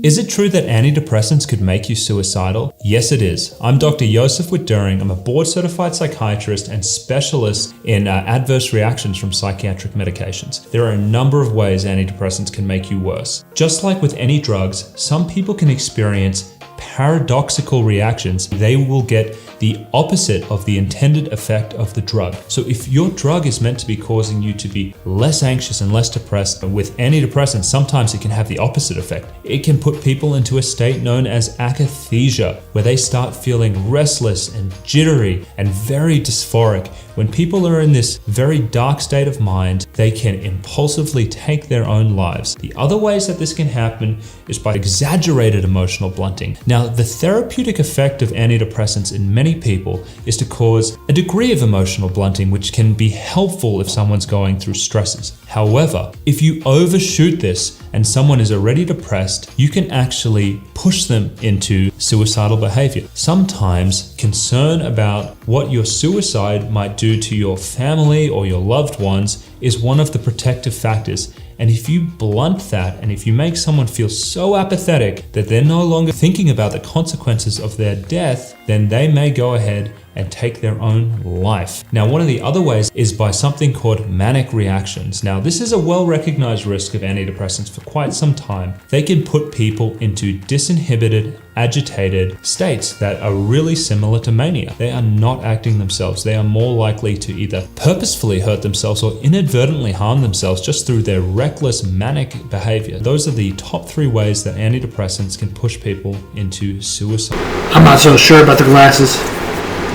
Is it true that antidepressants could make you suicidal? Yes, it is. I'm Dr. Joseph Witt-Doering. I'm a board-certified psychiatrist and specialist in adverse reactions from psychiatric medications. There are a number of ways antidepressants can make you worse. Just like with any drugs, some people can experience paradoxical reactions. They will get the opposite of the intended effect of the drug. So if your drug is meant to be causing you to be less anxious and less depressed, with antidepressants, sometimes it can have the opposite effect. It can put people into a state known as akathisia, where they start feeling restless and jittery and very dysphoric. When people are in this very dark state of mind, they can impulsively take their own lives. The other ways that this can happen is by exaggerated emotional blunting. Now, the therapeutic effect of antidepressants in many people is to cause a degree of emotional blunting, which can be helpful if someone's going through stresses. However, if you overshoot this and someone is already depressed, you can actually push them into suicidal behavior. Sometimes concern about what your suicide might do to your family or your loved ones is one of the protective factors. And if you blunt that, and if you make someone feel so apathetic that they're no longer thinking about the consequences of their death, then they may go ahead and take their own life. Now, one of the other ways is by something called manic reactions. Now, this is a well-recognized risk of antidepressants for quite some time. They can put people into disinhibited, agitated states that are really similar to mania. They are not acting themselves. They are more likely to either purposefully hurt themselves or inadvertently harm themselves just through their reckless manic behavior. Those are the top 3 ways that antidepressants can push people into suicide. I'm not so sure about the glasses,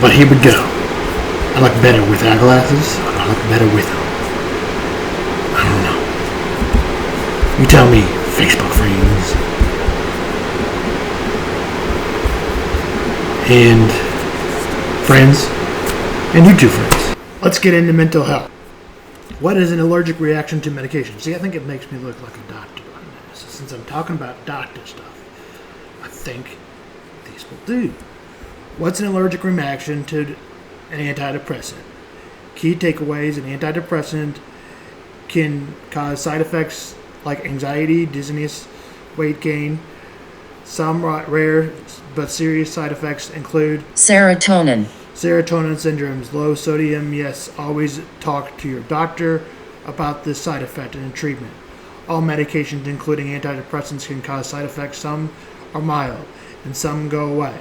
but here we go. I look better without glasses, or I look better with them. I don't know. You tell me, Facebook friends. And friends, and YouTube friends. Let's get into mental health. What is an allergic reaction to medication? See, I think it makes me look like a doctor on this. Since I'm talking about doctor stuff, I think these will do. What's an allergic reaction to an antidepressant? Key takeaways: an antidepressant can cause side effects like anxiety, dizziness, weight gain. Some rare but serious side effects include serotonin syndromes, low sodium. Yes, always talk to your doctor about this side effect and treatment. All medications, including antidepressants, can cause side effects. Some are mild and some go away,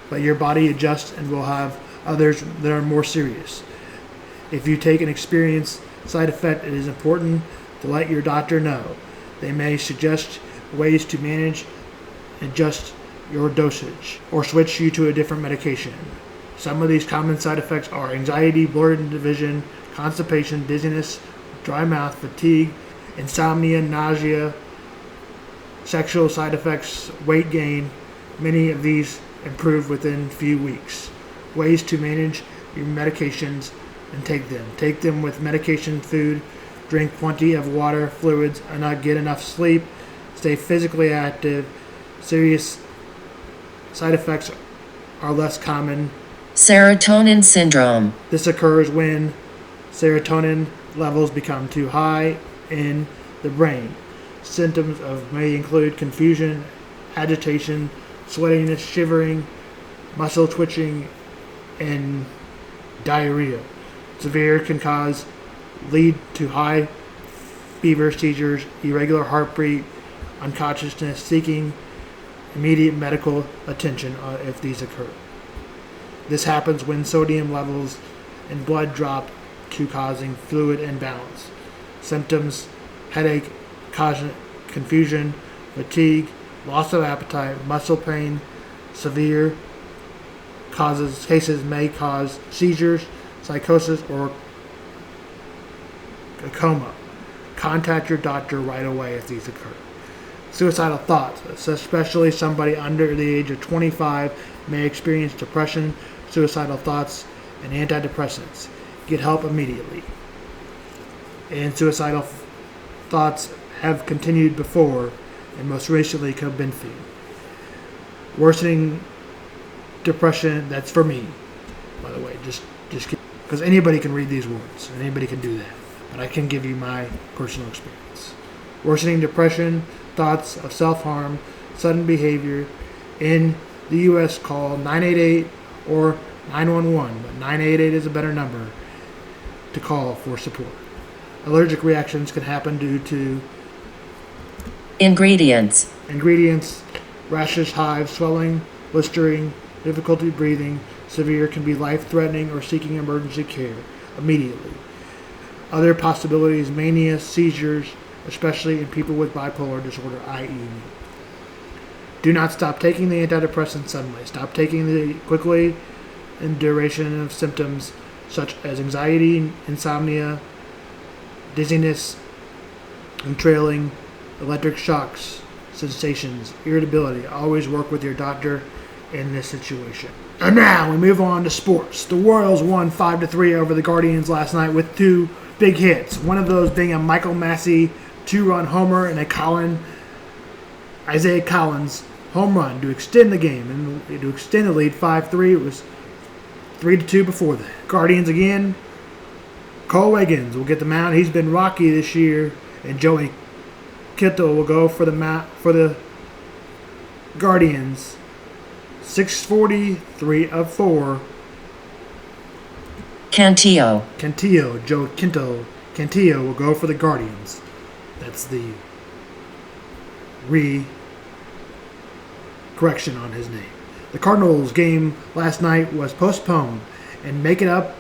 but your body adjusts and will have others that are more serious. If you take an experienced side effect, it is important to let your doctor know. They may suggest ways to manage and adjust your dosage or switch you to a different medication. Some of these common side effects are anxiety, blurred vision, constipation, dizziness, dry mouth, fatigue, insomnia, nausea, sexual side effects, weight gain. Many of these improve within a few weeks. Ways to manage your medications and take them. Take them with medication, food, drink plenty of water, fluids, and not get enough sleep. Stay physically active. Serious side effects are less common. serotonin syndrome. This occurs when serotonin levels become too high in the brain. Symptoms may include confusion, agitation, sweatiness, shivering, muscle twitching, and diarrhea. Severe can lead to high fever, seizures, irregular heartbeat, unconsciousness, seeking immediate medical attention if these occur. This happens when sodium levels in blood drop to causing fluid imbalance. Symptoms: headache, confusion, fatigue, loss of appetite, muscle pain. Severe cases may cause seizures, psychosis, or a coma. Contact your doctor right away if these occur. Suicidal thoughts, especially somebody under the age of 25 may experience depression, suicidal thoughts, and antidepressants. Get help immediately. And suicidal thoughts have continued before, and most recently have been seen. Worsening depression, that's for me, by the way, just because anybody can read these words, and anybody can do that, but I can give you my personal experience. Worsening depression, thoughts of self-harm, sudden behavior in the U.S., call 988 or 911, but 988 is a better number to call for support. Allergic reactions can happen due to Ingredients: rashes, hives, swelling, blistering, difficulty breathing. Severe can be life-threatening or seeking emergency care immediately. Other possibilities: mania, seizures, especially in people with bipolar disorder, i.e. me. Do not stop taking the antidepressant suddenly. Stop taking the quickly and duration of symptoms such as anxiety, insomnia, dizziness, and trailing, electric shocks, sensations, irritability. Always work with your doctor in this situation. And now we move on to sports. The Royals won 5-3 over the Guardians last night with two big hits. One of those being a Michael Massey 2-run homer and a Isaiah Collins home run to extend the game and to extend the lead 5-3. It was 3-2 before that. Guardians again. Cole Wiggins will get the mound. He's been rocky this year, and Joey Kittle will go for the Guardians. 640, 3 of 4. Cantillo, Joe Cantillo will go for the Guardians. That's the correction on his name. The Cardinals game last night was postponed, and make it up.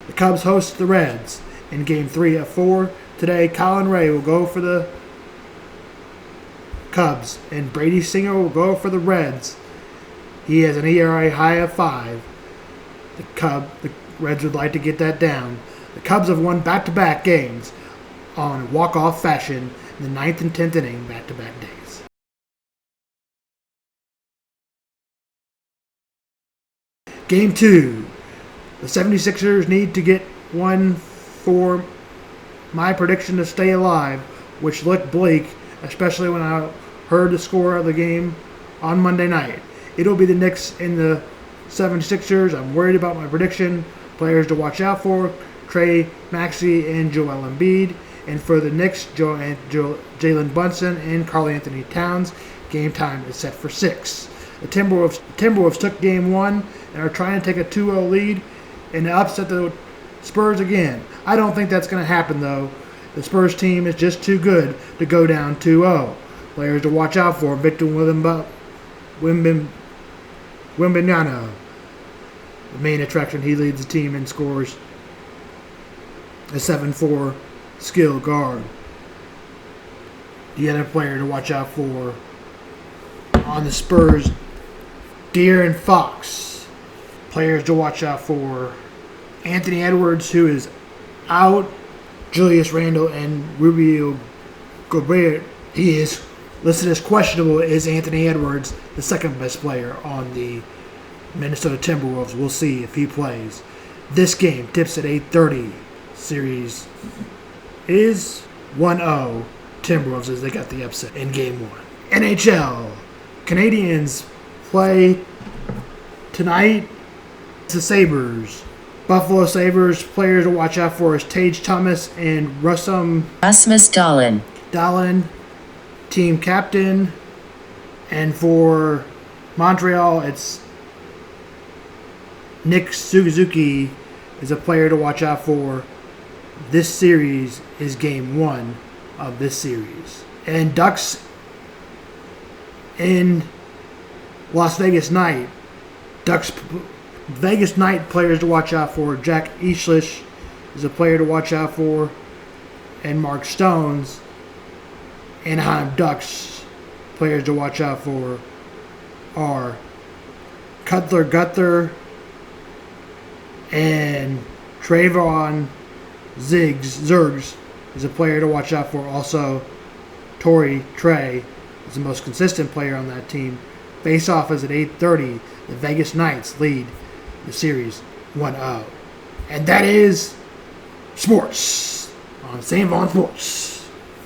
The Cubs host the Reds in Game 3 of 4. Today, Colin Ray will go for the Cubs, and Brady Singer will go for the Reds. He has an ERA high of 5. The Reds would like to get that down. The Cubs have won back-to-back games on walk-off fashion in the 9th and 10th inning back-to-back days. Game 2. The 76ers need to get one for my prediction to stay alive, which looked bleak, especially when I heard the score of the game on Monday night. It'll be the Knicks and the 76ers. I'm worried about my prediction. Players to watch out for: Trey Maxey and Joel Embiid. And for the Knicks, Jalen Brunson and Karl Anthony Towns. Game time is set for 6. The Timberwolves took Game 1 and are trying to take a 2-0 lead and upset the Spurs again. I don't think that's going to happen, though. The Spurs team is just too good to go down 2-0. Players to watch out for: Victor Wembanyama. The main attraction, he leads the team and scores a 7-4 skill guard. The other player to watch out for on the Spurs, De'Aaron Fox. Players to watch out for: Anthony Edwards, who is out, Julius Randle, and Rubio Gobert. He is listed as questionable. Is Anthony Edwards the second best player on the Minnesota Timberwolves? We'll see if he plays. This game tips at 8:30. Series is 1-0 Timberwolves as they got the upset in Game 1. NHL. Canadiens play tonight. It's the Sabres. Buffalo Sabres players to watch out for is Tage Thomas and Rasmus Dahlin, team captain. And for Montreal, it's Nick Suzuki is a player to watch out for. This series is Game 1 of this series. And Ducks in Las Vegas Night. Vegas Night players to watch out for: Jack Eashlish is a player to watch out for, and Mark Stones. Anaheim Ducks players to watch out for are Cutler Gunther and Trayvon Zergs is a player to watch out for. Also, Torrey Trey is the most consistent player on that team. Face-off is at 8:30. The Vegas Knights lead the series 1-0. And that is sports on St. Vaughn Sports.